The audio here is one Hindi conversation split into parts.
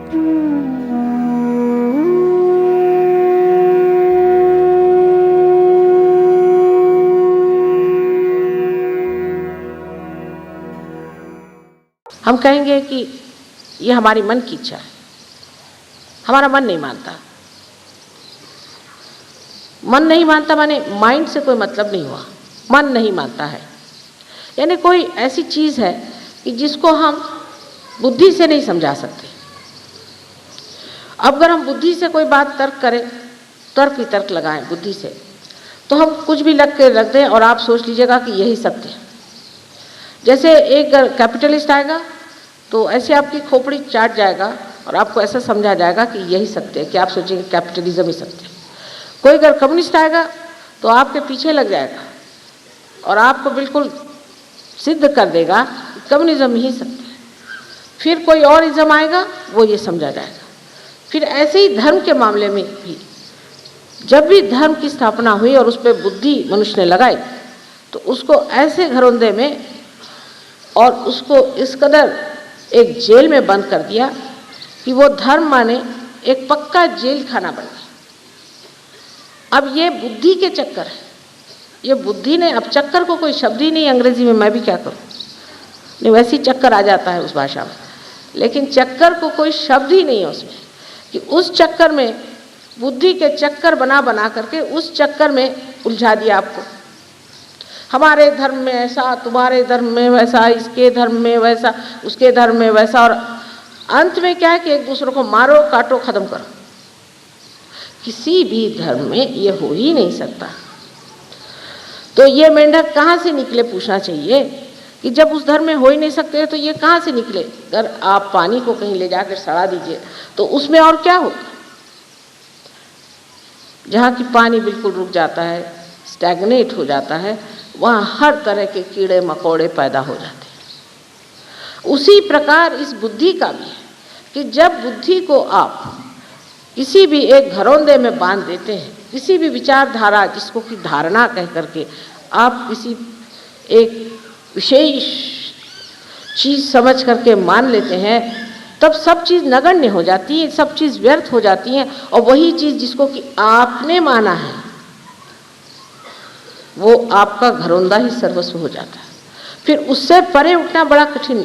हम कहेंगे कि ये हमारी मन की इच्छा है, हमारा मन नहीं मानता। मन नहीं मानता माने माइंड से कोई मतलब नहीं हुआ, मन नहीं मानता है। यानी कोई ऐसी चीज़ है कि जिसको हम बुद्धि से नहीं समझा सकते। अब अगर हम बुद्धि से कोई बात तर्क करें, तर्क वितर्क लगाएं बुद्धि से, तो हम कुछ भी लग के रख दें और आप सोच लीजिएगा कि यही सत्य है। जैसे एक कैपिटलिस्ट आएगा तो ऐसे आपकी खोपड़ी चाट जाएगा और आपको ऐसा समझा जाएगा कि यही सत्य है कि आप सोचेंगे कैपिटलिज्म ही सत्य है। कोई अगर कम्युनिस्ट आएगा तो आपके पीछे लग जाएगा और आपको बिल्कुल सिद्ध कर देगा कि कम्युनिज्म ही सत्य है। फिर कोई और इज्म आएगा, वो ये समझा जाएगा। फिर ऐसे ही धर्म के मामले में भी जब भी धर्म की स्थापना हुई और उस पर बुद्धि मनुष्य ने लगाई तो उसको ऐसे घरौंदे में और उसको इस कदर एक जेल में बंद कर दिया कि वो धर्म माने एक पक्का जेल खाना बन गया। अब ये बुद्धि के चक्कर है, ये बुद्धि ने, अब चक्कर को कोई शब्द ही नहीं अंग्रेजी में, मैं भी क्या करूं, नहीं वैसे ही चक्कर आ जाता है उस भाषा में, लेकिन चक्कर को कोई शब्द ही नहीं है उसमें, कि उस चक्कर में बुद्धि के चक्कर बना बना करके उस चक्कर में उलझा दिया आपको। हमारे धर्म में ऐसा, तुम्हारे धर्म में वैसा, इसके धर्म में वैसा, उसके धर्म में वैसा, और अंत में क्या है कि एक दूसरे को मारो, काटो, खत्म करो। किसी भी धर्म में ये हो ही नहीं सकता। तो ये मेंढक कहाँ से निकले पूछना चाहिए कि जब उस धर्म में हो ही नहीं सकते तो ये कहाँ से निकले। अगर आप पानी को कहीं ले जाकर सड़ा दीजिए तो उसमें और क्या होगा। जहाँ की पानी बिल्कुल रुक जाता है, स्टैग्नेट हो जाता है, वहाँ हर तरह के कीड़े मकोड़े पैदा हो जाते हैं। उसी प्रकार इस बुद्धि का भी है कि जब बुद्धि को आप किसी भी एक घरौंदे में बांध देते हैं, किसी भी विचारधारा जिसको कि धारणा कह करके आप किसी एक विशेष चीज़ समझ करके मान लेते हैं, तब सब चीज़ नगण्य हो जाती है, सब चीज़ व्यर्थ हो जाती है, और वही चीज़ जिसको कि आपने माना है वो आपका घरौंदा ही सर्वस्व हो जाता है। फिर उससे परे उठना बड़ा कठिन।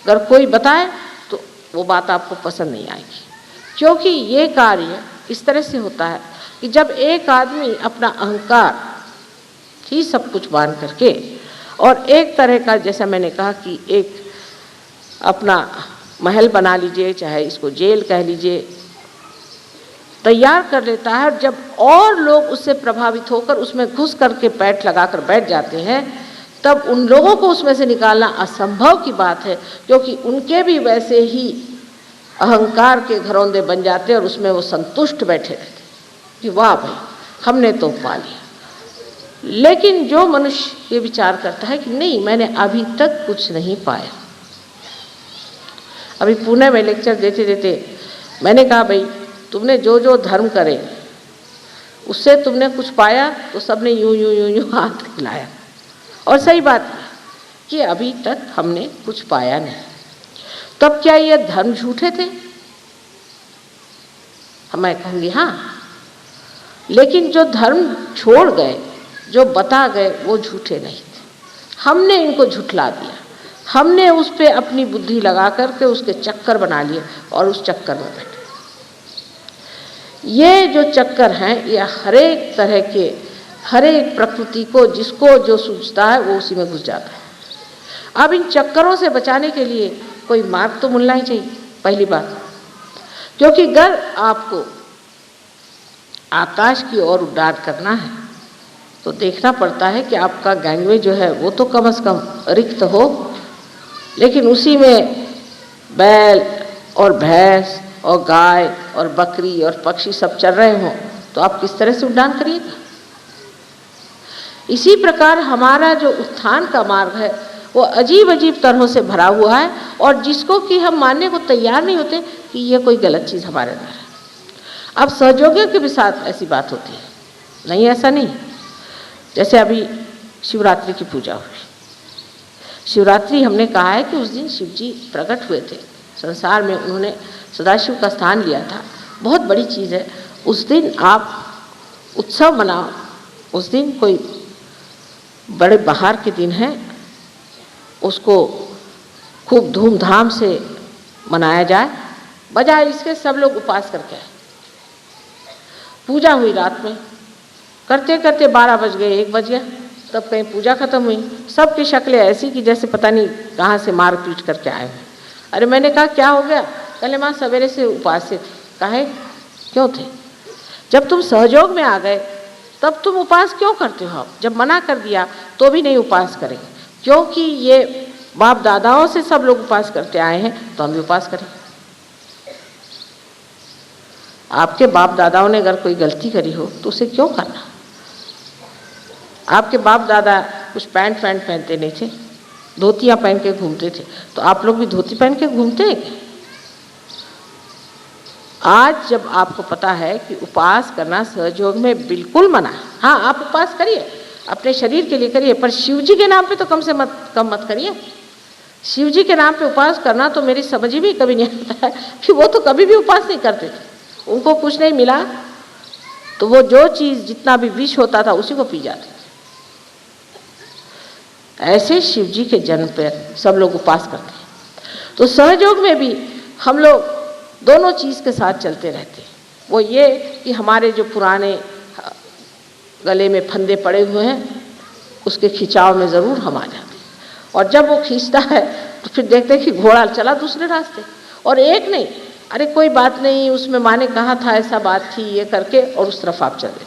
अगर कोई बताए तो वो बात आपको पसंद नहीं आएगी, क्योंकि ये कार्य इस तरह से होता है कि जब एक आदमी अपना अहंकार ही सब कुछ मान करके और एक तरह का, जैसा मैंने कहा कि एक अपना महल बना लीजिए, चाहे इसको जेल कह लीजिए, तैयार कर लेता है, और जब और लोग उससे प्रभावित होकर उसमें घुस करके पैठ लगाकर बैठ जाते हैं, तब उन लोगों को उसमें से निकालना असंभव की बात है, क्योंकि उनके भी वैसे ही अहंकार के घरौंदे बन जाते और उसमें वो संतुष्ट बैठे रहते कि वाह भाई हमने तो पा लिया। लेकिन जो मनुष्य ये विचार करता है कि नहीं, मैंने अभी तक कुछ नहीं पाया। अभी पुणे में लेक्चर देते देते मैंने कहा, भाई तुमने जो जो धर्म करे उससे तुमने कुछ पाया? तो सबने यूं यूं यूं यूं हाथ हिलाया, और सही बात है कि अभी तक हमने कुछ पाया नहीं। तब क्या ये धर्म झूठे थे? मैं कहूँगी हाँ, लेकिन जो धर्म छोड़ गए, जो बता गए, वो झूठे नहीं थे। हमने इनको झुठला दिया, हमने उस पर अपनी बुद्धि लगा करके उसके चक्कर बना लिए और उस चक्कर में बैठे। ये जो चक्कर हैं, ये हर एक तरह के, हर एक प्रकृति को जिसको जो सूझता है वो उसी में घुस जाता है। अब इन चक्करों से बचाने के लिए कोई मार्ग तो मिलना ही चाहिए, पहली बात। क्योंकि अगर आपको आकाश की ओर उड्डान करना है तो देखना पड़ता है कि आपका गैंगवे जो है वो तो कम से कम रिक्त हो, लेकिन उसी में बैल और भैंस और गाय और बकरी और पक्षी सब चल रहे हों, तो आप किस तरह से उड्डान करिएगा। इसी प्रकार हमारा जो उत्थान का मार्ग है वो अजीब अजीब तरहों से भरा हुआ है, और जिसको कि हम मानने को तैयार नहीं होते कि ये कोई गलत चीज़ हमारे अंदर है। अब सहयोगियों के भी साथ ऐसी बात होती है, नहीं ऐसा नहीं। जैसे अभी शिवरात्रि की पूजा हुई, शिवरात्रि हमने कहा है कि उस दिन शिव जी प्रकट हुए थे संसार में, उन्होंने सदाशिव का स्थान लिया था, बहुत बड़ी चीज़ है। उस दिन आप उत्सव मनाओ, उस दिन कोई बड़े बाहर के दिन है, उसको खूब धूमधाम से मनाया जाए, बजाय इसके सब लोग उपवास करके आए। पूजा हुई रात में, करते करते 12 बज गए, 1 बज गया, तब कहीं पूजा खत्म हुई। सबकी शक्लें ऐसी कि जैसे पता नहीं कहाँ से मार पीट करके आए हैं। अरे मैंने कहा क्या हो गया? कहले माँ सवेरे से उपवास से थे। काहे, क्यों थे? जब तुम सहयोग में आ गए तब तुम उपवास क्यों करते हो? आप जब मना कर दिया तो भी नहीं उपवास करेंगे, क्योंकि ये बाप दादाओं से सब लोग उपवास करते आए हैं तो हम भी उपवास करें। आपके बाप दादाओं ने अगर कोई गलती करी हो तो उसे क्यों करना? आपके बाप दादा कुछ पैंट पहनते नहीं थे, धोतियाँ पहन के घूमते थे, तो आप लोग भी धोती पहन के घूमते हैं क्या? आज जब आपको पता है कि उपवास करना सहयोग में बिल्कुल मना है, हाँ आप उपवास करिए, अपने शरीर के लिए करिए, पर शिव जी के नाम पे तो कम मत करिए। शिव जी के नाम पे उपवास करना तो मेरी समझ में कभी नहीं आता है कि वो तो कभी भी उपवास नहीं करते थे। उनको कुछ नहीं मिला तो वो जो चीज़ जितना भी विष होता था उसी को पी जाते थे। ऐसे शिव जी के जन्म पर सब लोग उपवास करते हैं। तो सहयोग में भी हम लोग दोनों चीज़ के साथ चलते रहते हैं। वो ये कि हमारे जो पुराने गले में फंदे पड़े हुए हैं उसके खिंचाव में ज़रूर हम आ जाते हैं, और जब वो खींचता है तो फिर देखते हैं कि घोड़ा चला दूसरे रास्ते, और एक नहीं, अरे कोई बात नहीं, उसमें माँ ने कहा था ऐसा बात थी, ये करके और उस तरफ आप चले थे।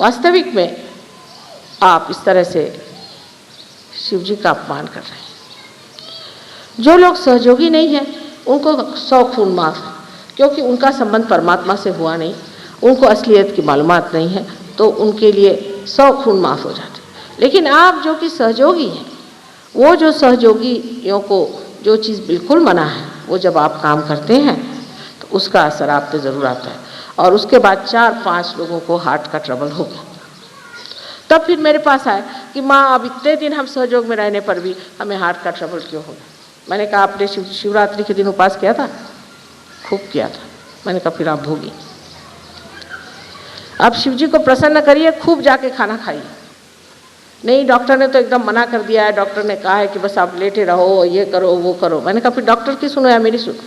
वास्तविक में आप इस तरह से शिव जी का अपमान कर रहे हैं। जो लोग सहयोगी नहीं हैं उनको 100 खून माफ, क्योंकि उनका संबंध परमात्मा से हुआ नहीं, उनको असलियत की मालूमात नहीं है, तो उनके लिए 100 खून माफ हो जाते। लेकिन आप जो कि सहयोगी हैं, वो जो सहयोगियों को जो चीज़ बिल्कुल मना है, वो जब आप काम करते हैं तो उसका असर आप पे ज़रूर आता है। और उसके बाद 4-5 लोगों को हार्ट का ट्रबल हो गया, तब फिर मेरे पास आए कि माँ अब इतने दिन हम सहयोग में रहने पर भी हमें हार्ट का ट्रबल क्यों हो गया? मैंने कहा आपने शिवरात्रि के दिन उपवास किया था? खूब किया था। मैंने कहा फिर आप भोगी, आप शिव जी को प्रसन्न करिए, खूब जाके खाना खाइए। नहीं, डॉक्टर ने तो एकदम मना कर दिया है, डॉक्टर ने कहा है कि बस आप लेटे रहो, ये करो वो करो। मैंने कहा फिर डॉक्टर की सुनो या मेरी सुनो?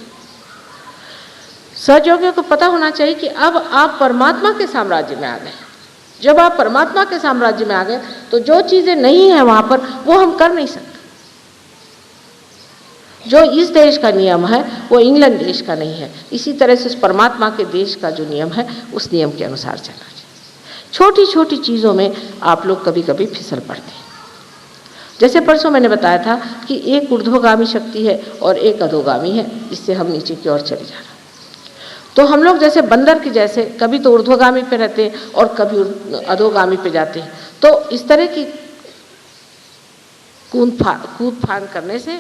सहयोगियों को पता होना चाहिए कि अब आप परमात्मा के साम्राज्य में आ गए। जब आप परमात्मा के साम्राज्य में आ गए तो जो चीज़ें नहीं हैं वहाँ पर वो हम कर नहीं सकते। जो इस देश का नियम है वो इंग्लैंड देश का नहीं है। इसी तरह से उस परमात्मा के देश का जो नियम है उस नियम के अनुसार चलना चाहिए। छोटी छोटी चीज़ों में आप लोग कभी कभी फिसल पड़ते हैं। जैसे परसों मैंने बताया था कि एक ऊर्ध्वगामी शक्ति है और एक अधोगामी है, जिससे हम नीचे की ओर चले जा रहे हैं। तो हम लोग जैसे बंदर के जैसे कभी तो ऊर्ध्वगामी पे रहते हैं और कभी अधोगामी पे जाते हैं। तो इस तरह की कूद फान करने से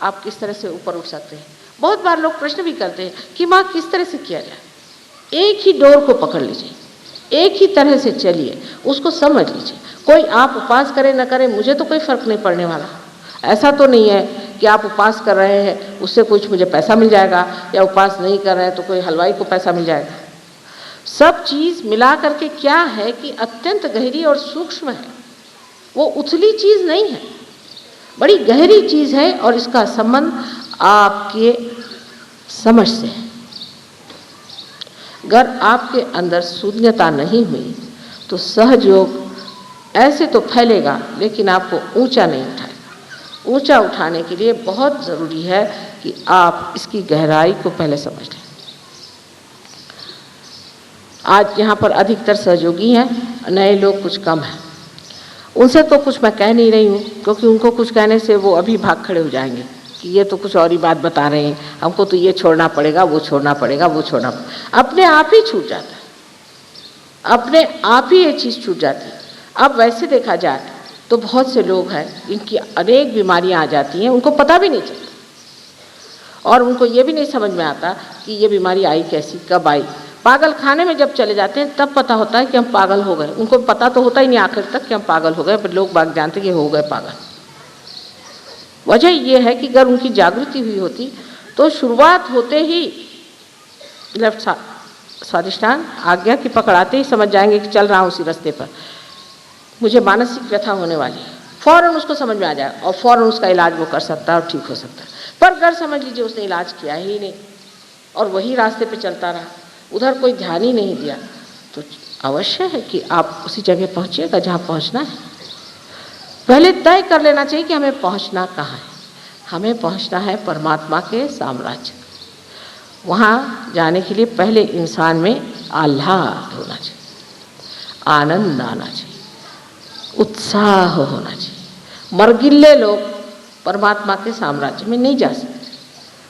आप किस तरह से ऊपर उठ सकते हैं। बहुत बार लोग प्रश्न भी करते हैं कि माँ किस तरह से किया जाए। एक ही डोर को पकड़ लीजिए, एक ही तरह से चलिए, उसको समझ लीजिए। कोई आप उपवास करें न करें मुझे तो कोई फर्क नहीं पड़ने वाला। ऐसा तो नहीं है कि आप उपवास कर रहे हैं उससे कुछ मुझे पैसा मिल जाएगा, या उपवास नहीं कर रहे हैं तो कोई हलवाई को पैसा मिल जाएगा। सब चीज़ मिला करके क्या है कि अत्यंत गहरी और सूक्ष्म है, वो उथली चीज़ नहीं है, बड़ी गहरी चीज़ है, और इसका संबंध आपके समझ से है। अगर आपके अंदर शून्यता नहीं हुई तो सहयोग ऐसे तो फैलेगा लेकिन आपको ऊंचा नहीं उठाएगा। ऊंचा उठाने के लिए बहुत ज़रूरी है कि आप इसकी गहराई को पहले समझ लें। आज यहाँ पर अधिकतर सहयोगी हैं, नए लोग कुछ कम हैं। उनसे तो कुछ मैं कह नहीं रही हूँ, क्योंकि उनको कुछ कहने से वो अभी भाग खड़े हो जाएंगे कि ये तो कुछ और ही बात बता रहे हैं, हमको तो ये छोड़ना पड़ेगा, वो छोड़ना पड़ेगा, वो छोड़ना पड़ेगा। अपने आप ही छूट जाता है, अपने आप ही ये चीज़ छूट जाती है। अब वैसे देखा जाए तो बहुत से लोग हैं जिनकी अनेक बीमारियां आ जाती हैं, उनको पता भी नहीं चलता, और उनको ये भी नहीं समझ में आता कि ये बीमारी आई कैसी, कब आई। पागल खाने में जब चले जाते हैं तब पता होता है कि हम पागल हो गए। उनको पता तो होता ही नहीं आखिर तक कि हम पागल हो गए, पर लोग बाग जानते कि हो गए पागल। वजह ये है कि अगर उनकी जागृति हुई होती तो शुरुआत होते ही लेफ्ट स्वादिष्टान आज्ञा की पकड़ाते ही समझ जाएंगे कि चल रहा हूँ उसी रास्ते पर, मुझे मानसिक व्यथा होने वाली है, फ़ौरन उसको समझ में आ जाए और फ़ौरन उसका इलाज वो कर सकता है और ठीक हो सकता है। पर अगर समझ लीजिए उसने इलाज किया ही नहीं और वही रास्ते पे चलता रहा, उधर कोई ध्यान ही नहीं दिया, तो अवश्य है कि आप उसी जगह पहुँचिएगा जहाँ पहुँचना है। पहले तय कर लेना चाहिए कि हमें पहुँचना कहाँ है। हमें पहुँचना है परमात्मा के साम्राज्य। वहाँ जाने के लिए पहले इंसान में आह्लाद होना चाहिए, आनंद आना चाहिए, उत्साह होना चाहिए। मरगिल्ले लोग परमात्मा के साम्राज्य में नहीं जा सकते,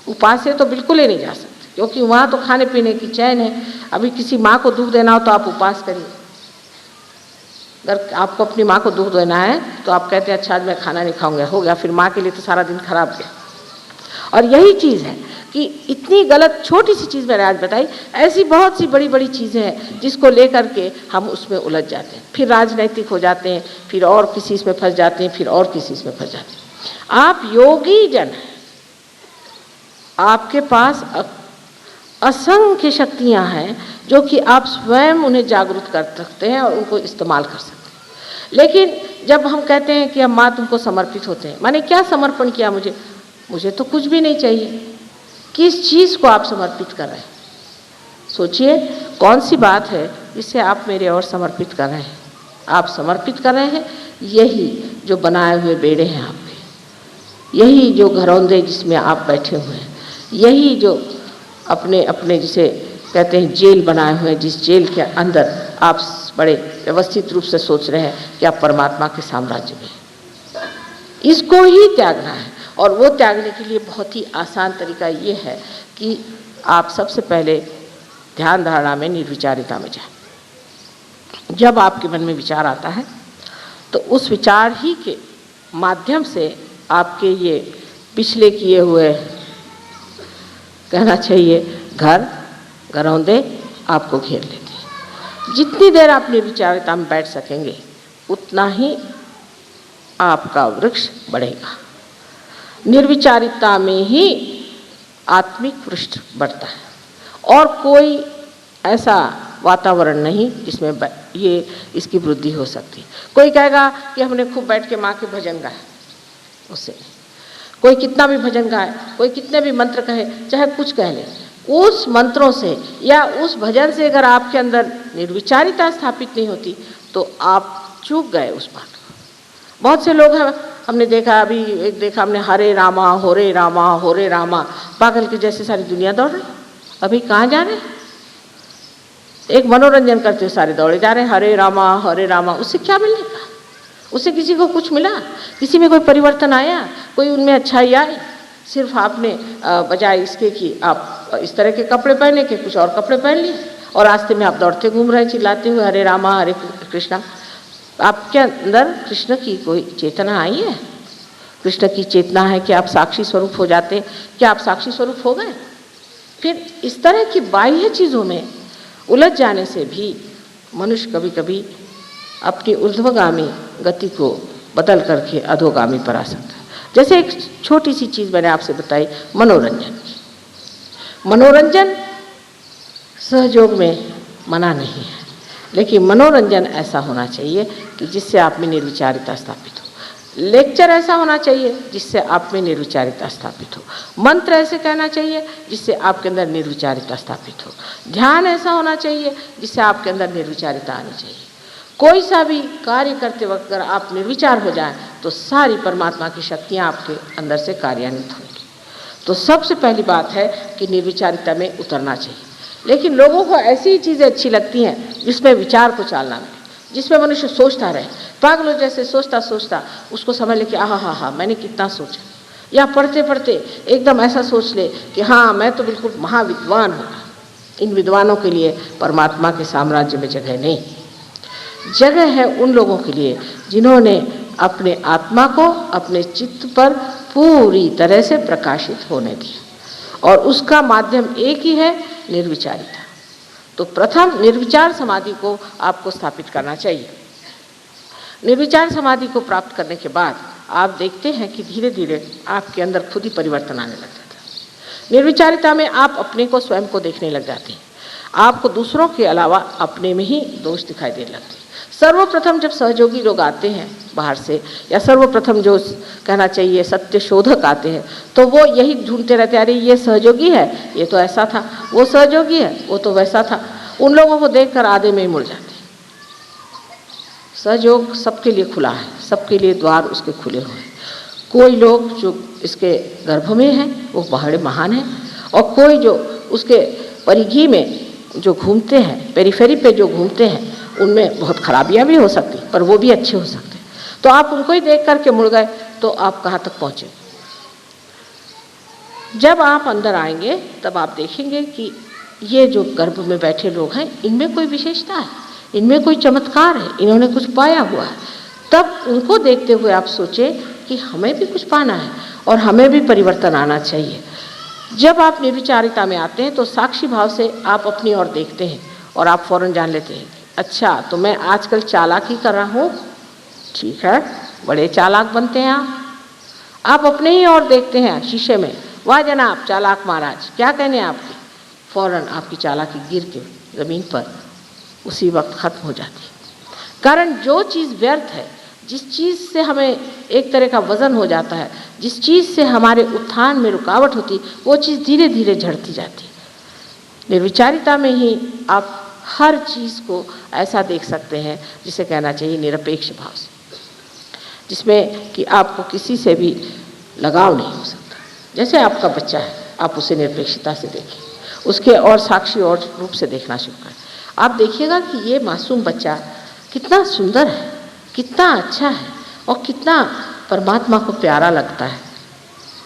उपास्य तो बिल्कुल ही नहीं जा सकते, क्योंकि वहाँ तो खाने पीने की चैन है। अभी किसी माँ को दूध देना हो तो आप उपवास करिए। अगर आपको अपनी माँ को दूध देना है तो आप कहते हैं अच्छा आज मैं खाना नहीं खाऊंगा, हो गया, फिर माँ के लिए तो सारा दिन खराब गया। और यही चीज़ है कि इतनी गलत छोटी सी चीज़ मैंने आज बताई, ऐसी बहुत सी बड़ी बड़ी चीज़ें हैं जिसको लेकर के हम उसमें उलझ जाते हैं, फिर राजनैतिक हो जाते हैं, फिर और किसी इसमें फंस जाते हैं, फिर और किसी इसमें फंस जाते हैं। आप योगी जन हैं, आपके पास असंख्य शक्तियां हैं जो कि आप स्वयं उन्हें जागरूक कर सकते हैं और उनको इस्तेमाल कर सकते हैं। लेकिन जब हम कहते हैं कि हम माँ तुमको समर्पित होते हैं, माने क्या समर्पण किया मुझे तो कुछ भी नहीं चाहिए। किस चीज़ को आप समर्पित कर रहे हैं? सोचिए कौन सी बात है जिससे आप मेरे और समर्पित कर रहे हैं। आप समर्पित कर रहे हैं यही जो बनाए हुए बेड़े हैं आपके, यही जो घरौंदे जिसमें आप बैठे हुए हैं, यही जो अपने अपने जिसे कहते हैं जेल बनाए हुए हैं, जिस जेल के अंदर आप बड़े व्यवस्थित रूप से सोच रहे हैं कि आप परमात्मा के साम्राज्य में, इसको ही त्यागना है। और वो त्यागने के लिए बहुत ही आसान तरीका ये है कि आप सबसे पहले ध्यान धारणा में निर्विचारिता में जाएं। जब आपके मन में विचार आता है तो उस विचार ही के माध्यम से आपके ये पिछले किए हुए, कहना चाहिए घरौंदे आपको घेर लेते हैं। जितनी देर आप निर्विचारिता में बैठ सकेंगे उतना ही आपका वृक्ष बढ़ेगा। निर्विचारिता में ही आत्मिक वृक्ष बढ़ता है और कोई ऐसा वातावरण नहीं जिसमें ये इसकी वृद्धि हो सकती है। कोई कहेगा कि हमने खूब बैठ के माँ के भजन गाए, उससे कोई कितना भी भजन गाए, कोई कितने भी मंत्र कहे, चाहे कुछ कह ले, उस मंत्रों से या उस भजन से अगर आपके अंदर निर्विचारिता स्थापित नहीं होती तो आप चूक गए उस बात को। बहुत से लोग हैं, हमने देखा, अभी एक देखा हमने, हरे रामा होरे रामा होरे रामा, पागल के जैसे सारी दुनिया दौड़ रही। अभी कहाँ जा रहे? एक मनोरंजन करते हुए सारे दौड़े जा रहे हैं, हरे रामा। उससे क्या मिलने का? उससे किसी को कुछ मिला? किसी में कोई परिवर्तन आया? कोई उनमें अच्छाई आई? सिर्फ आपने बजाय इसके कि आप इस तरह के कपड़े पहने के कुछ और कपड़े पहन लिए और रास्ते में आप दौड़ते घूम रहे हैं चिल्लाते हुए हरे रामा हरे कृष्णा। आपके अंदर कृष्ण की कोई चेतना आई है? कृष्ण की चेतना है कि आप साक्षी स्वरूप हो जाते, क्या आप साक्षी स्वरूप हो गए? फिर इस तरह की बाह्य चीज़ों में उलझ जाने से भी मनुष्य कभी कभी अपनी ऊर्ध्वगामी गति को बदल करके अधोगामी पर आ सकता है। जैसे एक छोटी सी चीज़ मैंने आपसे बताई, मनोरंजन सहयोग में मना नहीं है, लेकिन मनोरंजन ऐसा होना चाहिए कि जिससे आप में निर्विचारिता स्थापित हो। लेक्चर ऐसा होना चाहिए जिससे आप में निर्विचारिता स्थापित हो। मंत्र ऐसे कहना चाहिए जिससे आपके अंदर निर्विचारिता स्थापित हो। ध्यान ऐसा होना चाहिए जिससे आपके अंदर निर्विचारिता आनी चाहिए। कोई सा भी कार्य करते वक्त अगर आप निर्विचार हो जाएं तो सारी परमात्मा की शक्तियाँ आपके अंदर से कार्यान्वित होंगी। तो सबसे पहली बात है कि निर्विचारिता में उतरना चाहिए। लेकिन लोगों को ऐसी ही चीज़ें अच्छी लगती हैं जिसमें विचार को चालना मिले, जिसमें मनुष्य सोचता रहे, पागलों जैसे सोचता सोचता उसको समझ ले कि हाँ मैंने कितना सोचा, या पढ़ते पढ़ते एकदम ऐसा सोच ले कि हाँ मैं तो बिल्कुल महाविद्वान हूँ। इन विद्वानों के लिए परमात्मा के साम्राज्य में जगह नहीं। जगह है उन लोगों के लिए जिन्होंने अपने आत्मा को अपने चित्त पर पूरी तरह से प्रकाशित होने दिया, और उसका माध्यम एक ही है, निर्विचारिता। तो प्रथम निर्विचार समाधि को आपको स्थापित करना चाहिए। निर्विचार समाधि को प्राप्त करने के बाद आप देखते हैं कि धीरे धीरे आपके अंदर खुद ही परिवर्तन आने लग जाता है। निर्विचारिता में आप अपने को स्वयं को देखने लग जाते हैं, आपको दूसरों के अलावा अपने में ही दोष दिखाई देने लगते हैं। सर्वप्रथम जब सहयोगी लोग आते हैं बाहर से, या सर्वप्रथम जो कहना चाहिए सत्य शोधक आते हैं, तो वो यही ढूंढते रहते हैं, अरे ये सहयोगी है, ये तो ऐसा था, वो सहयोगी है, वो तो वैसा था। उन लोगों को देखकर आधे में ही मुड़ जाते हैं। सहयोग सबके लिए खुला है, सबके लिए द्वार उसके खुले हुए हैं। कोई लोग जो इसके गर्भ में हैं वो बड़े महान हैं, और कोई जो उसके परिघी में जो घूमते हैं, पेरीफेरी पे जो घूमते हैं, उनमें बहुत खराबियां भी हो सकती, पर वो भी अच्छे हो सकते हैं। तो आप उनको ही देख करके मुड़ गए तो आप कहाँ तक पहुँचे। जब आप अंदर आएंगे तब आप देखेंगे कि ये जो गर्भ में बैठे लोग हैं, इनमें कोई विशेषता है, इनमें कोई चमत्कार है, इन्होंने कुछ पाया हुआ है। तब उनको देखते हुए आप सोचें कि हमें भी कुछ पाना है और हमें भी परिवर्तन आना चाहिए। जब आप निर्विचारिता में आते हैं तो साक्षी भाव से आप अपनी ओर देखते हैं और आप फौरन जान लेते हैं, अच्छा तो मैं आजकल चालाकी कर रहा हूँ, ठीक है, बड़े चालाक बनते हैं आप अपने ही ओर देखते हैं शीशे में, वाह जनाब चालाक महाराज, क्या कहने आपके, फौरन आपकी चालाकी गिर के ज़मीन पर उसी वक्त खत्म हो जाती है। कारण जो चीज़ व्यर्थ है, जिस चीज़ से हमें एक तरह का वज़न हो जाता है, जिस चीज़ से हमारे उत्थान में रुकावट होती, वो चीज़ धीरे धीरे झड़ती जाती है। निर्विचारिता में ही आप हर चीज़ को ऐसा देख सकते हैं जिसे कहना चाहिए निरपेक्ष भाव से, जिसमें कि आपको किसी से भी लगाव नहीं हो सकता। जैसे आपका बच्चा है, आप उसे निरपेक्षता से देखें, उसके और साक्षी और रूप से देखना शुरू करें। आप देखिएगा कि ये मासूम बच्चा कितना सुंदर है, कितना अच्छा है और कितना परमात्मा को प्यारा लगता है।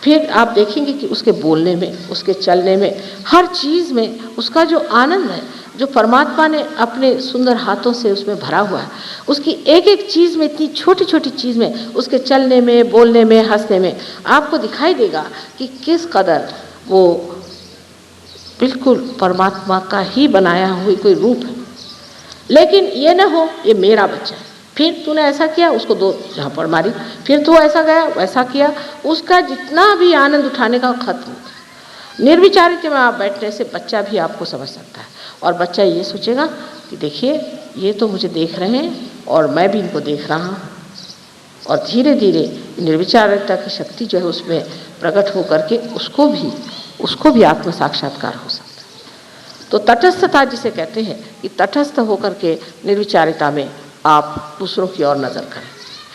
फिर आप देखेंगे कि उसके बोलने में, उसके चलने में, हर चीज़ में उसका जो आनंद है, जो परमात्मा ने अपने सुंदर हाथों से उसमें भरा हुआ है, उसकी एक एक चीज़ में, इतनी छोटी छोटी चीज़ में, उसके चलने में, बोलने में, हंसने में आपको दिखाई देगा कि किस कदर वो बिल्कुल परमात्मा का ही बनाया हुआ कोई रूप है। लेकिन ये न हो ये मेरा बच्चा है, फिर तूने ऐसा किया, उसको दो झापड़ मारी, फिर तू ऐसा गया वैसा किया, उसका जितना भी आनंद उठाने का खत्म। निर्विचारिता में आप बैठने से बच्चा भी आपको समझ सकता है, और बच्चा ये सोचेगा कि देखिए ये तो मुझे देख रहे हैं और मैं भी इनको देख रहा हूँ, और धीरे धीरे निर्विचारिता की शक्ति जो है उसमें प्रकट होकर के उसको भी आत्म साक्षात्कार हो सकता है। तो तटस्थता जिसे कहते हैं कि तटस्थ होकर के निर्विचारिता में आप दूसरों की ओर नज़र करें।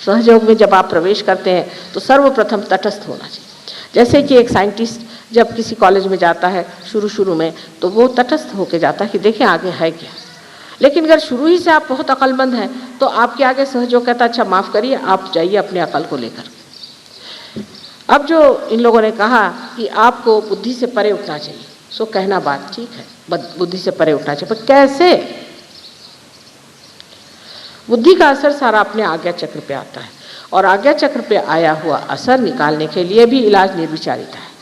सहयोग में जब आप प्रवेश करते हैं तो सर्वप्रथम तटस्थ होना चाहिए। जैसे कि एक साइंटिस्ट जब किसी कॉलेज में जाता है शुरू में, तो वो तटस्थ होकर जाता है कि देखें आगे है क्या। लेकिन अगर शुरू ही से आप बहुत अक्लमंद हैं तो आपके आगे सहयोग कहता अच्छा माफ़ करिए, आप जाइए अपने अकल को लेकर। अब जो इन लोगों ने कहा कि आपको बुद्धि से परे उठना चाहिए, सो कहना बात ठीक है, बुद्धि से परे उठना चाहिए, पर कैसे? बुद्धि का असर सारा अपने आज्ञा चक्र पे आता है, और आज्ञा चक्र पे आया हुआ असर निकालने के लिए भी इलाज निर्विचारिता है।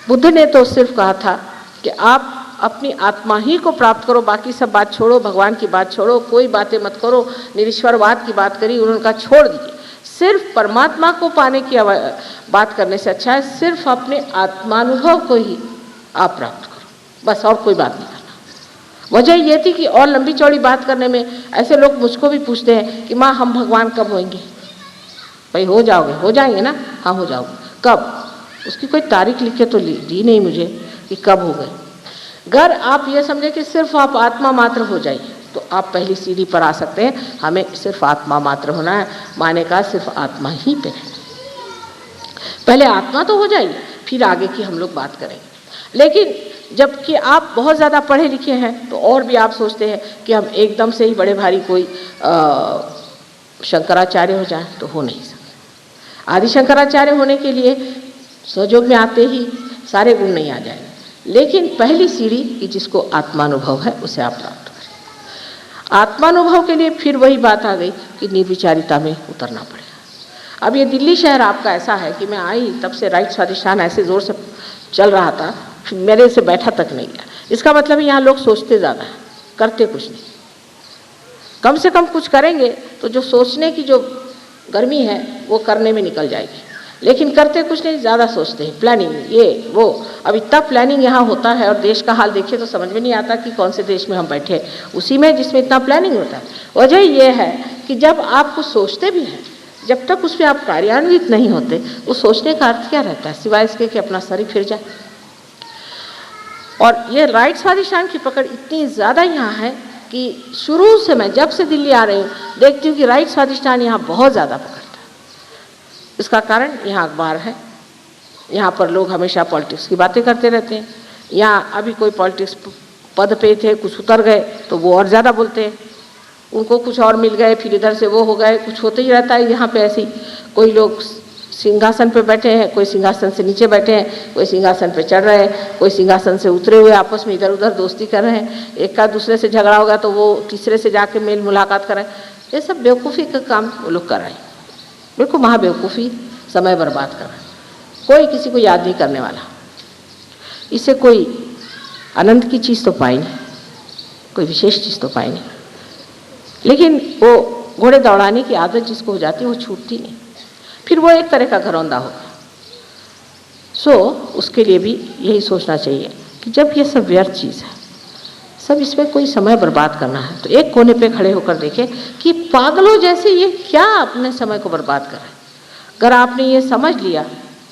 बुद्ध ने तो सिर्फ कहा था कि आप अपनी आत्मा ही को प्राप्त करो, बाकी सब बात छोड़ो, भगवान की बात छोड़ो, कोई बातें मत करो, निरीश्वरवाद की बात करी उन्होंने कहा छोड़ दीजिए। सिर्फ परमात्मा को पाने की बात करने से अच्छा है सिर्फ अपने आत्मानुभव को ही आप प्राप्त करो, बस और कोई बात नहीं करना। वजह ये थी कि और लंबी चौड़ी बात करने में ऐसे लोग मुझको भी पूछते हैं कि माँ हम भगवान कब होंगे? भाई हो जाओगे, हो जाएंगे ना? हाँ हो जाओगे, कब? उसकी कोई तारीख लिखे तो दी नहीं मुझे कि कब हो गए। अगर आप ये समझे कि सिर्फ आप आत्मा मात्र हो जाइए तो आप पहली सीढ़ी पर आ सकते हैं। हमें सिर्फ आत्मा मात्र होना है, माने का सिर्फ आत्मा ही पे रहना। पहले आत्मा तो हो जाइए, फिर आगे की हम लोग बात करेंगे। लेकिन जबकि आप बहुत ज़्यादा पढ़े लिखे हैं तो और भी आप सोचते हैं कि हम एकदम से ही बड़े भारी कोई शंकराचार्य हो जाए, तो हो नहीं सकता। आदि शंकराचार्य होने के लिए सहयोग में आते ही सारे गुण नहीं आ जाएंगे, लेकिन पहली सीढ़ी कि जिसको आत्मानुभव है उसे आप प्राप्त करें। आत्मानुभव के लिए फिर वही बात आ गई कि निर्विचारिता में उतरना पड़ेगा। अब ये दिल्ली शहर आपका ऐसा है कि मैं आई तब से राइट स्वाधिष्ठान ऐसे ज़ोर से चल रहा था, मेरे से बैठा तक नहीं गया। इसका मतलब यहाँ लोग सोचते ज़्यादा हैं, करते कुछ नहीं। कम से कम कुछ करेंगे तो जो सोचने की जो गर्मी है वो करने में निकल जाएगी। लेकिन करते कुछ नहीं, ज़्यादा सोचते हैं, प्लानिंग ये वो। अब इतना प्लानिंग यहाँ होता है और देश का हाल देखिए तो समझ में नहीं आता कि कौन से देश में हम बैठे हैं, उसी में जिसमें इतना प्लानिंग होता है। वजह ये है कि जब आप कुछ सोचते भी हैं, जब तक उस पर आप कार्यान्वित नहीं होते, उस सोचने का अर्थ क्या रहता है सिवाय इसके कि अपना शरीर फिर जाए। और ये राइट स्वाधिष्ठान की पकड़ इतनी ज़्यादा यहाँ है कि शुरू से मैं जब से दिल्ली आ रही हूँ देखती हूँ कि राइट स्वाधिष्ठान यहाँ बहुत ज़्यादा पकड़ता है। इसका कारण यहाँ अखबार है, यहाँ पर लोग हमेशा पॉलिटिक्स की बातें करते रहते हैं। यहाँ अभी कोई पॉलिटिक्स पद पे थे, कुछ उतर गए तो वो और ज़्यादा बोलते हैं, उनको कुछ और मिल गए, फिर इधर से वो हो गए, कुछ होते ही रहता है यहाँ पे। ऐसे ही कोई लोग सिंहासन पे बैठे हैं, कोई सिंहासन से नीचे बैठे हैं, कोई सिंहासन पे चढ़ रहे हैं, कोई सिंहासन से उतरे हुए आपस में इधर उधर दोस्ती कर रहे हैं। एक का दूसरे से झगड़ा होगा तो वो तीसरे से जाके मेल मुलाकात कर रहे हैं। ये सब बेवकूफ़ी का काम वो लोग कर रहे हैं, बिल्कुल महा बेवकूफ़ी, समय बर्बाद कर रहे हैं। कोई किसी को याद नहीं करने वाला, इससे कोई आनंद की चीज़ तो पाई नहीं, कोई विशेष चीज़ तो पाई नहीं। लेकिन वो घोड़े दौड़ाने की आदत जिसको हो जाती है वो छूटती नहीं, फिर वो एक तरह का घरौंदा होगा। उसके लिए भी यही सोचना चाहिए कि जब ये सब व्यर्थ चीज़ है, सब इसमें कोई समय बर्बाद करना है तो एक कोने पे खड़े होकर देखें कि पागलों जैसे ये क्या अपने समय को बर्बाद कर रहे हैं। अगर आपने ये समझ लिया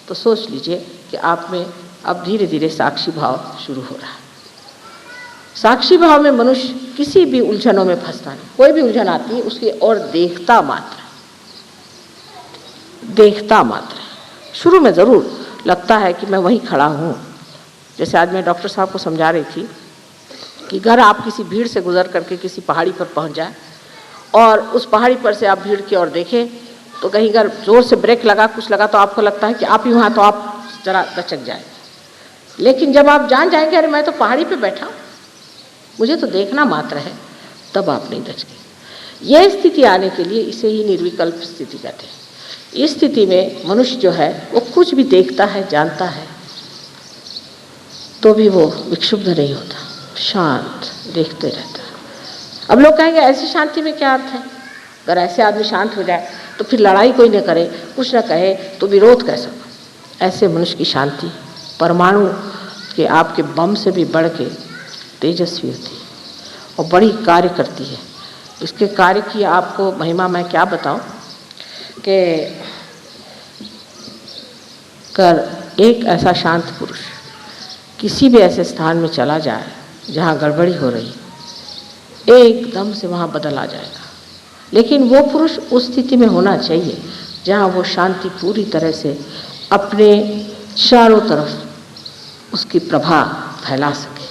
तो सोच लीजिए कि आप में अब धीरे धीरे साक्षी भाव शुरू हो रहा है। साक्षी भाव में मनुष्य किसी भी उलझनों में फंसता नहीं, कोई भी उलझन आती है उसकी और देखता मात्र है। शुरू में ज़रूर लगता है कि मैं वहीं खड़ा हूँ। जैसे आज मैं डॉक्टर साहब को समझा रही थी कि अगर आप किसी भीड़ से गुजर करके किसी पहाड़ी पर पहुँच जाए और उस पहाड़ी पर से आप भीड़ की ओर देखें तो कहीं अगर ज़ोर से ब्रेक लगा कुछ लगा तो आपको लगता है कि आप ही वहाँ, तो आप ज़रा दचक जाएंगे। लेकिन जब आप जान जाएंगे अरे मैं तो पहाड़ी पे बैठा हूँ, मुझे तो देखना मात्र है, तब आप नहीं दचके। यह स्थिति आने के लिए इसे ही निर्विकल्प स्थिति कहते हैं। इस स्थिति में मनुष्य जो है वो कुछ भी देखता है, जानता है, तो भी वो विक्षुब्ध नहीं होता, शांत देखते रहता है। अब लोग कहेंगे ऐसी शांति में क्या अर्थ है? अगर ऐसे आदमी शांत हो जाए तो फिर लड़ाई कोई न करे, कुछ न कहे तो विरोध कैसा हो? ऐसे मनुष्य की शांति परमाणु के आपके बम से भी बढ़ के तेजस्वी होती है और बड़ी कार्य करती है। इसके कार्य की आपको महिमा मैं क्या बताऊं कि एक ऐसा शांत पुरुष किसी भी ऐसे स्थान में चला जाए जहाँ गड़बड़ी हो रही, एकदम से वहाँ बदल आ जाएगा। लेकिन वो पुरुष उस स्थिति में होना चाहिए जहाँ वो शांति पूरी तरह से अपने चारों तरफ उसकी प्रभा फैला सके,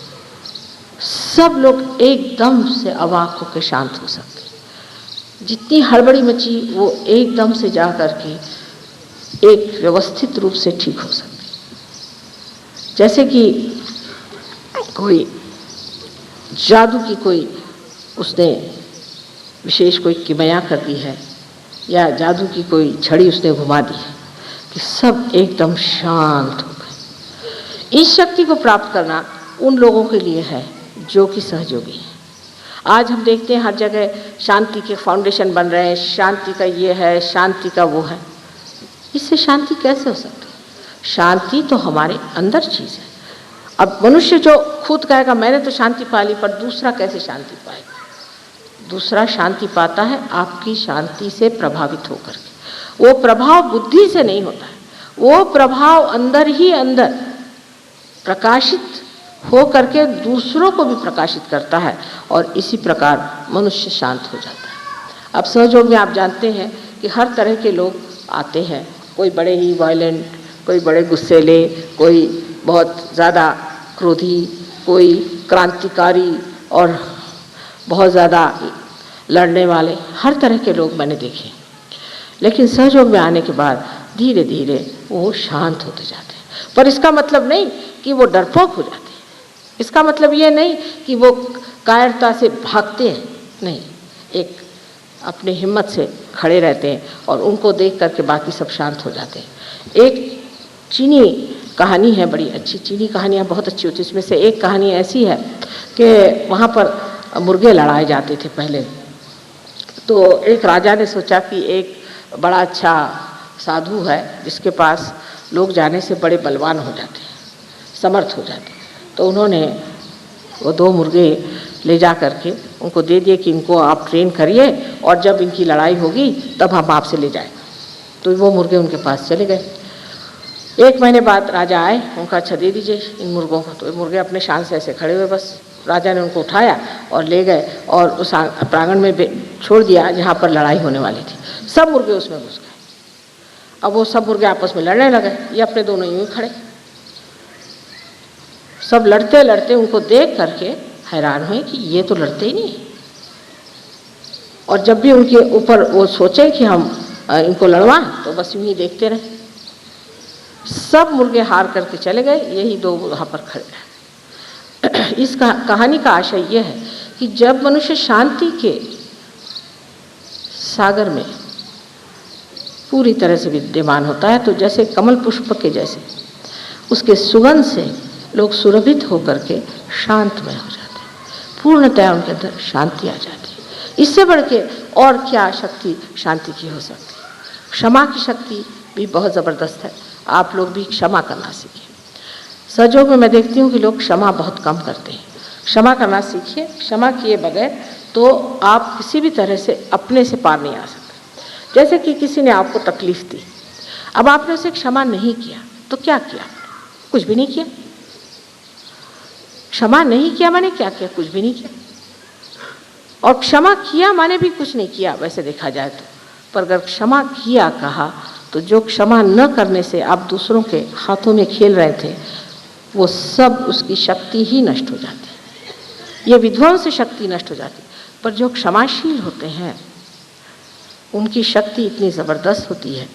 सब लोग एकदम से अवाक होकर शांत हो सकते। जितनी हड़बड़ी मची वो एकदम से जा कर के एक व्यवस्थित रूप से ठीक हो सकती। जैसे कि कोई जादू की कोई उसने विशेष कोई किमया कर दी है या जादू की कोई छड़ी उसने घुमा दी है कि सब एकदम शांत हो गए। इस शक्ति को प्राप्त करना उन लोगों के लिए है जो कि सहयोगी हैं। आज हम देखते हैं हर जगह शांति के फाउंडेशन बन रहे हैं, शांति का ये है, शांति का वो है। इससे शांति कैसे हो सकती है? शांति तो हमारे अंदर चीज़ है। अब मनुष्य जो खुद कहेगा मैंने तो शांति पा ली, पर दूसरा कैसे शांति पाएगा? दूसरा शांति पाता है आपकी शांति से प्रभावित होकर के। वो प्रभाव बुद्धि से नहीं होता है, वो प्रभाव अंदर ही अंदर प्रकाशित हो करके दूसरों को भी प्रकाशित करता है और इसी प्रकार मनुष्य शांत हो जाता है। अब सहयोग में आप जानते हैं कि हर तरह के लोग आते हैं, कोई बड़े ही वायलेंट, कोई बड़े गुस्सेले, कोई बहुत ज़्यादा क्रोधी, कोई क्रांतिकारी और बहुत ज़्यादा लड़ने वाले, हर तरह के लोग मैंने देखे। लेकिन सहयोग में आने के बाद धीरे धीरे वो शांत होते जाते हैं। पर इसका मतलब नहीं कि वो डरपोक हो जाते हैं, इसका मतलब ये नहीं कि वो कायरता से भागते हैं, नहीं, एक अपने हिम्मत से खड़े रहते हैं और उनको देख करके बाकी सब शांत हो जाते हैं। एक चीनी कहानी है, बड़ी अच्छी, चीनी कहानियाँ बहुत अच्छी होती है। इसमें से एक कहानी ऐसी है कि वहाँ पर मुर्गे लड़ाए जाते थे पहले। तो एक राजा ने सोचा कि एक बड़ा अच्छा साधु है जिसके पास लोग जाने से बड़े बलवान हो जाते हैं, समर्थ हो जाते हैं, तो उन्होंने वो 2 मुर्गे ले जा करके उनको दे दिए कि इनको आप ट्रेन करिए और जब इनकी लड़ाई होगी तब हम आपसे ले जाएंगे। तो वो मुर्गे उनके पास चले गए। 1 महीने बाद राजा आए, उनका अच्छा दे दीजिए इन मुर्गों को। तो ये मुर्गे अपने शान से ऐसे खड़े हुए, बस राजा ने उनको उठाया और ले गए और उस प्रांगण में छोड़ दिया जहाँ पर लड़ाई होने वाली थी। सब मुर्गे उसमें घुस गए। अब वो सब मुर्गे आपस में लड़ने लगे, ये अपने दोनों यूं ही खड़े। सब लड़ते लड़ते उनको देख करके हैरान हुए कि ये तो लड़ते ही नहीं। और जब भी उनके ऊपर वो सोचे कि हम इनको लड़वाएं तो बस यूं ही देखते रहे। सब मुर्गे हार करके चले गए, यही 2 वहाँ पर खड़े रहे। इस कहानी का आशय यह है कि जब मनुष्य शांति के सागर में पूरी तरह से विद्यमान होता है तो जैसे कमल पुष्प के जैसे उसके सुगंध से लोग सुरभित होकर के शांतमय हो जाते हैं, पूर्णतया उनके अंदर शांति आ जाती है। इससे बढ़ के और क्या शक्ति शांति की हो सकती है। क्षमा की शक्ति भी बहुत ज़बरदस्त है। आप लोग भी क्षमा करना सीखिए। सहयोग में मैं देखती हूँ कि लोग क्षमा बहुत कम करते हैं। क्षमा करना सीखिए। क्षमा किए बगैर तो आप किसी भी तरह से अपने से पार नहीं आ सकते। जैसे कि किसी ने आपको तकलीफ दी, अब आपने उसे क्षमा नहीं किया तो क्या किया? कुछ भी नहीं किया। क्षमा नहीं किया माने क्या किया? कुछ भी नहीं किया। और क्षमा किया माने भी कुछ नहीं किया वैसे देखा जाए तो। पर अगर क्षमा किया कहा तो जो क्षमा न करने से आप दूसरों के हाथों में खेल रहे थे वो सब उसकी शक्ति ही नष्ट हो जाती है। ये विध्वंस शक्ति नष्ट हो जाती है। पर जो क्षमाशील होते हैं उनकी शक्ति इतनी ज़बरदस्त होती है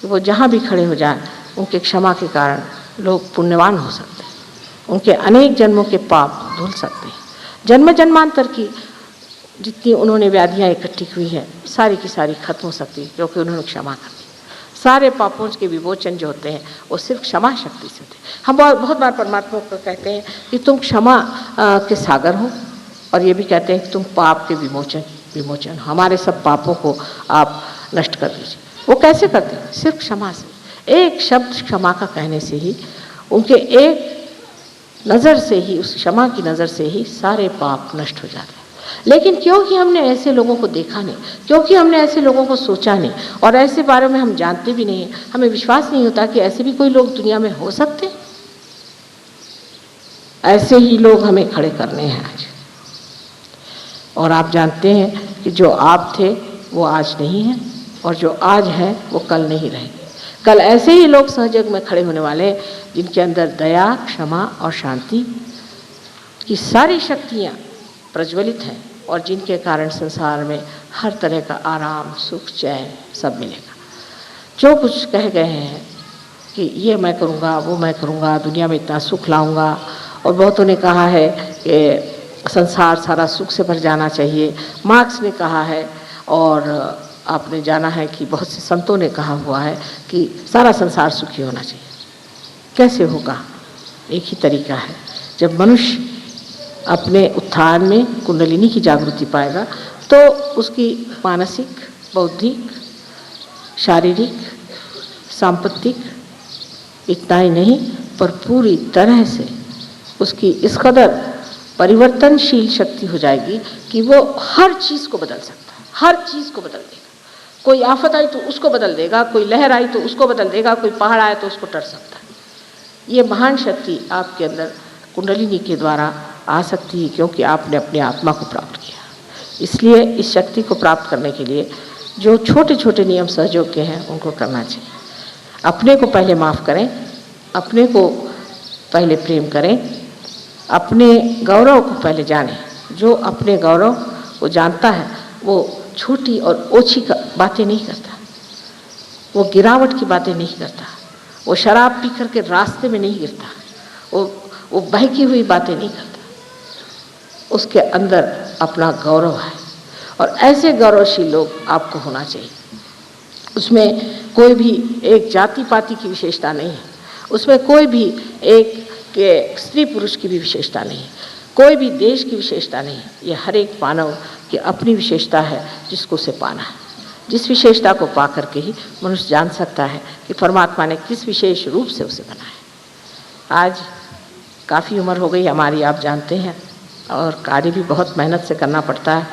कि वो जहाँ भी खड़े हो जाएं उनके क्षमा के कारण लोग पुण्यवान हो सकते हैं। उनके अनेक जन्मों के पाप धुल सकते हैं। जन्म जन्मांतर की जितनी उन्होंने व्याधियाँ इकट्ठी हुई हैं सारी की सारी खत्म हो सकती है क्योंकि उन्होंने क्षमा कर दी। सारे पापों के विमोचन जो होते हैं वो सिर्फ क्षमा शक्ति से होते हैं। हम बहुत बार परमात्मा को कहते हैं कि तुम क्षमा के सागर हो और ये भी कहते हैं कि तुम पाप के विमोचन हमारे सब पापों को आप नष्ट कर दीजिए। वो कैसे करते हैं? सिर्फ क्षमा से। एक शब्द क्षमा का कहने से ही, उनके एक नज़र से ही, उस क्षमा की नज़र से ही सारे पाप नष्ट हो जाते हैं। लेकिन क्योंकि हमने ऐसे लोगों को देखा नहीं, क्योंकि हमने ऐसे लोगों को सोचा नहीं और ऐसे बारे में हम जानते भी नहीं, हमें विश्वास नहीं होता कि ऐसे भी कोई लोग दुनिया में हो सकते। ऐसे ही लोग हमें खड़े करने हैं आज। और आप जानते हैं कि जो आप थे वो आज नहीं है और जो आज है वो कल नहीं रहेंगे। कल ऐसे ही लोग सहयोग में खड़े होने वाले हैं जिनके अंदर दया, क्षमा और शांति की सारी शक्तियाँ प्रज्वलित हैं और जिनके कारण संसार में हर तरह का आराम, सुख, चैन सब मिलेगा। जो कुछ कह गए हैं कि ये मैं करूँगा, वो मैं करूँगा, दुनिया में इतना सुख लाऊंगा, और बहुतों ने कहा है कि संसार सारा सुख से भर जाना चाहिए। मार्क्स ने कहा है और आपने जाना है कि बहुत से संतों ने कहा हुआ है कि सारा संसार सुखी होना चाहिए। कैसे होगा? एक ही तरीका है, जब मनुष्य अपने उत्थान में कुंडलिनी की जागृति पाएगा तो उसकी मानसिक, बौद्धिक, शारीरिक, सांपत्तिक इतना ही नहीं पर पूरी तरह से उसकी इस कदर परिवर्तनशील शक्ति हो जाएगी कि वो हर चीज़ को बदल सकता है। हर चीज़ को बदल देगा। कोई आफत आई तो उसको बदल देगा, कोई लहर आई तो उसको बदल देगा, कोई पहाड़ आए तो उसको टर सकता है। ये महान शक्ति आपके अंदर कुंडलिनी के द्वारा आ सकती है क्योंकि आपने अपने आत्मा को प्राप्त किया। इसलिए इस शक्ति को प्राप्त करने के लिए जो छोटे छोटे नियम सहयोग के हैं उनको करना चाहिए। अपने को पहले माफ़ करें, अपने को पहले प्रेम करें, अपने गौरव को पहले जानें। जो अपने गौरव को जानता है वो छोटी और ओछी बातें नहीं करता, वो गिरावट की बातें नहीं करता, वो शराब पी कर के रास्ते में नहीं गिरता, वो बहकी हुई बातें नहीं करता। उसके अंदर अपना गौरव है और ऐसे गौरवशील लोग आपको होना चाहिए। उसमें कोई भी एक जाति पाति की विशेषता नहीं है, उसमें कोई भी एक के स्त्री पुरुष की भी विशेषता नहीं है, कोई भी देश की विशेषता नहीं है। ये हर एक मानव की अपनी विशेषता है जिसको उसे पाना है। जिस विशेषता को पा करके ही मनुष्य जान सकता है कि परमात्मा ने किस विशेष रूप से उसे बनाया। आज काफ़ी उम्र हो गई हमारी, आप जानते हैं, और कार्य भी बहुत मेहनत से करना पड़ता है,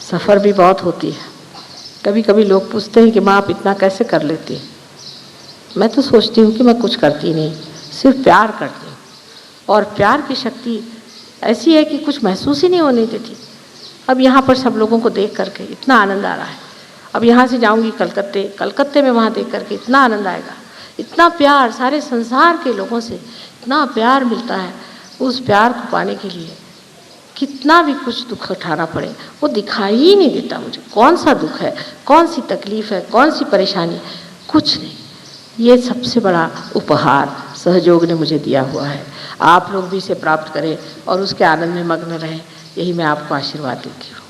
सफ़र भी बहुत होती है। कभी कभी लोग पूछते हैं कि माँ आप इतना कैसे कर लेती हैं। मैं तो सोचती हूँ कि मैं कुछ करती नहीं, सिर्फ प्यार करती हूँ, और प्यार की शक्ति ऐसी है कि कुछ महसूस ही नहीं होने देती। अब यहाँ पर सब लोगों को देख करके इतना आनंद आ रहा है। अब यहाँ से जाऊँगी कलकत्ते में, वहाँ देख करके इतना आनंद आएगा, इतना प्यार सारे संसार के लोगों से इतना प्यार मिलता है। उस प्यार को पाने के लिए कितना भी कुछ दुख उठाना पड़े वो दिखाई ही नहीं देता मुझे। कौन सा दुख है, कौन सी तकलीफ़ है, कौन सी परेशानी, कुछ नहीं। ये सबसे बड़ा उपहार सहयोग ने मुझे दिया हुआ है। आप लोग भी इसे प्राप्त करें और उसके आनंद में मग्न रहें, यही मैं आपको आशीर्वाद देती हूँ।